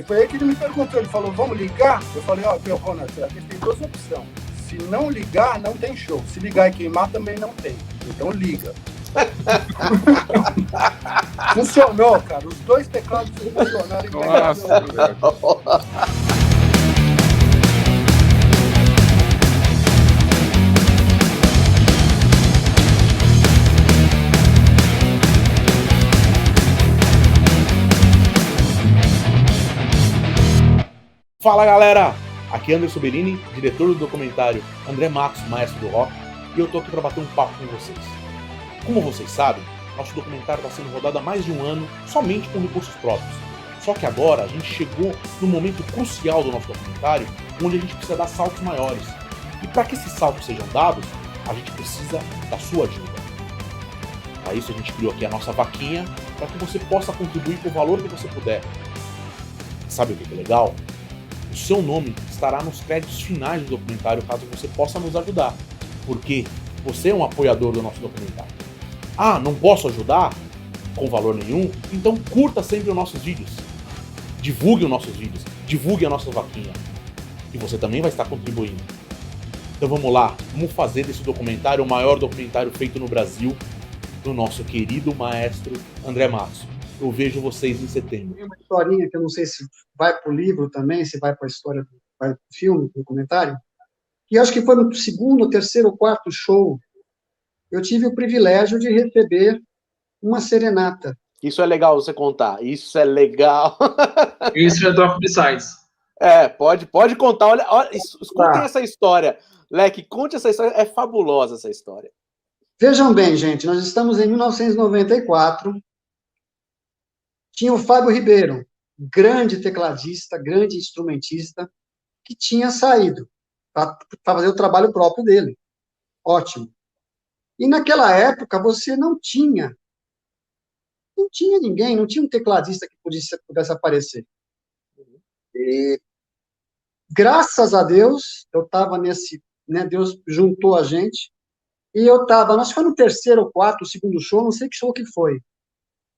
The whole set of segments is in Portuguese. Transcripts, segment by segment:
Foi aí que ele me perguntou, ele falou, vamos ligar? Eu falei, ó, Ronald, a gente tem duas opções. Se não ligar, não tem show. Se ligar e queimar, também não tem. Então liga. Funcionou, cara. Os dois teclados funcionaram. Nossa, Fala galera, aqui é Anderson Bellini, diretor do documentário André Matos, Maestro do Rock, e eu tô aqui para bater um papo com vocês. Como vocês sabem, nosso documentário está sendo rodado há mais de um ano somente com recursos próprios. Só que agora a gente chegou no momento crucial do nosso documentário, onde a gente precisa dar saltos maiores. E para que esses saltos sejam dados, a gente precisa da sua ajuda. Para isso a gente criou aqui a nossa vaquinha, para que você possa contribuir com o valor que você puder. Sabe o que é legal? O seu nome estará nos créditos finais do documentário, caso você possa nos ajudar, porque você é um apoiador do nosso documentário. Ah, não posso ajudar? Com valor nenhum? Então curta sempre os nossos vídeos. Divulgue os nossos vídeos, divulgue a nossa vaquinha. E você também vai estar contribuindo. Então vamos lá, vamos fazer desse documentário o maior documentário feito no Brasil, do nosso querido maestro André Matos. Eu vejo vocês em setembro. Tem uma historinha que eu não sei se vai para o livro também, se vai para a história, vai para o filme, do documentário, e acho que foi no segundo, terceiro ou quarto show, eu tive o privilégio de receber uma serenata. Isso é legal você contar, isso é legal. Isso é Drop Besides. Pode contar, olha contem essa história. Leque, conte essa história, é fabulosa essa história. Vejam bem, gente, nós estamos em 1994, tinha o Fábio Ribeiro, grande tecladista, grande instrumentista, que tinha saído para fazer o trabalho próprio dele. Ótimo. E naquela época você não tinha ninguém, não tinha um tecladista que pudesse aparecer. E graças a Deus, eu estava nesse, né, Deus juntou a gente, e eu estava, nós foi no terceiro ou quarto, segundo show, não sei que show que foi.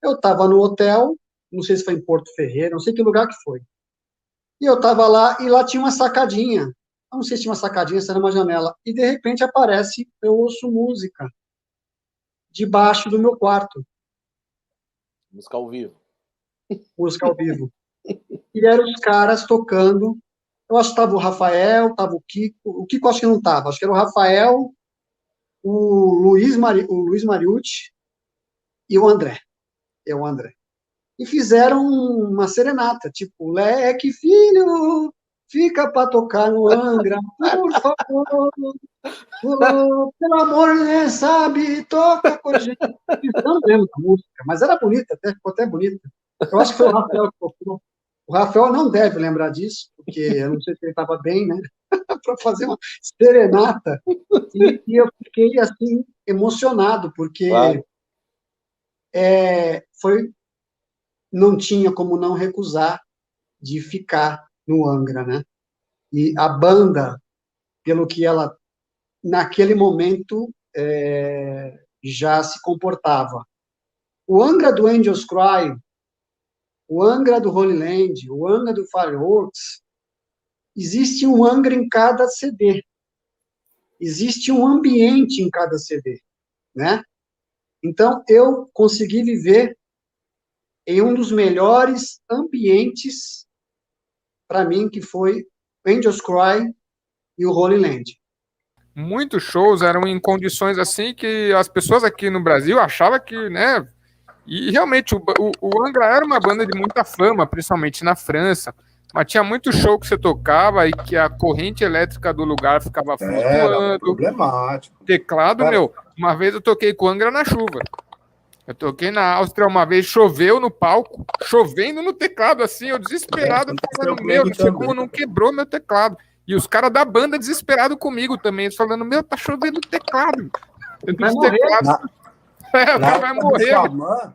Eu estava no hotel, não sei se foi em Porto Ferreira, não sei que lugar que foi. E eu estava lá, e lá tinha uma sacadinha. Eu não sei se tinha uma sacadinha, se era uma janela. E, de repente, aparece, eu ouço música debaixo do meu quarto. Música ao vivo. Música ao vivo. E eram os caras tocando. Eu acho que estava o Rafael, estava o Kiko. O Kiko acho que não estava. Acho que era o Rafael, o Luiz Mariucci e o André. O André. E fizeram uma serenata, tipo, Leque, filho, fica para tocar no Angra, por favor, pelo amor de Deus, sabe, toca com a gente. Eu não lembro da música, mas era bonita, até, ficou até bonita. Eu acho que foi o Rafael que tocou. O Rafael não deve lembrar disso, porque eu não sei se ele estava bem, né, para fazer uma serenata. E eu fiquei, assim, emocionado, porque claro. Não tinha como não recusar de ficar no Angra, né? E a banda, pelo que ela, naquele momento, já se comportava. O Angra do Angels Cry, o Angra do Holy Land, o Angra do Fireworks, existe um Angra em cada CD. Existe um ambiente em cada CD, né? Então, eu consegui viver em um dos melhores ambientes para mim, que foi Angels Cry e o Holy Land. Muitos shows eram em condições assim que as pessoas aqui no Brasil achavam que, né? E realmente o Angra era uma banda de muita fama, principalmente na França. Mas tinha muito show que você tocava e que a corrente elétrica do lugar ficava flutuando. Era problemático. Teclado, uma vez eu toquei com o Angra na chuva. Eu toquei na Áustria uma vez, choveu no palco, chovendo no teclado, assim, eu desesperado, falando, não sei como não quebrou meu teclado. E os caras da banda desesperados comigo também, falando, tá chovendo o teclado. Vai morrer. Vai morrer.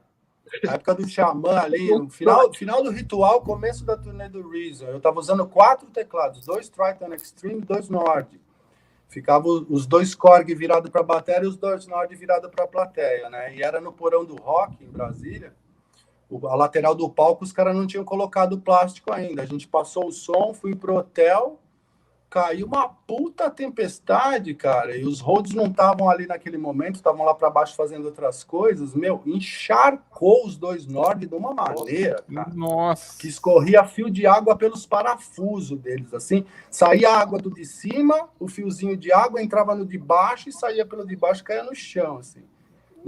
Na época do Xamã, ali, no final do Ritual, começo da turnê do Reason, eu estava usando 4 teclados, 2 Triton Extreme, 2 Nord. Ficava os 2 Korg virados para a bateria e os 2 Nord virados para a plateia, né? E era no Porão do Rock, em Brasília. a lateral do palco, os caras não tinham colocado plástico ainda. A gente passou o som, fui pro hotel, caiu uma puta tempestade, cara, e os Rhodes não estavam ali naquele momento, estavam lá para baixo fazendo outras coisas, encharcou os dois Nord de uma maneira, cara, Nossa, que escorria fio de água pelos parafusos deles, assim, saía a água do de cima, o fiozinho de água entrava no de baixo e saía pelo de baixo e caía no chão, assim.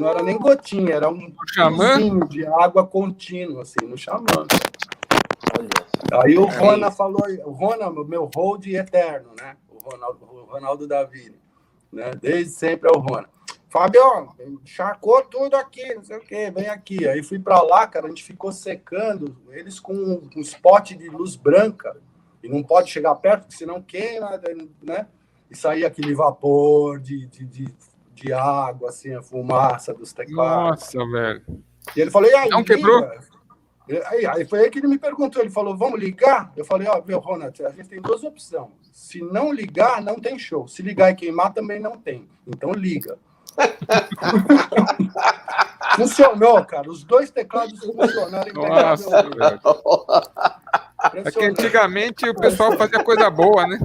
Não era nem gotinha, era um fiozinho de água contínuo, assim, no Xamã. Aí o Rona falou, o Rona, meu hold eterno, né? O Ronaldo Davi, né? Desde sempre é o Rona. Fábio, encharcou tudo aqui, não sei o quê, vem aqui. Aí fui para lá, cara, a gente ficou secando eles com um spot de luz branca, e não pode chegar perto, porque senão queima, né? E saía aquele vapor de água, assim, a fumaça dos teclados. Nossa, velho. E ele falou, e aí, não quebrou? Aí foi aí que ele me perguntou, ele falou, vamos ligar? Eu falei, meu, Ronald, a gente tem duas opções. Se não ligar, não tem show. Se ligar e queimar, também não tem. Então liga. Funcionou, cara. Os dois teclados funcionaram. Nossa, velho. É que antigamente o pessoal fazia coisa boa, né?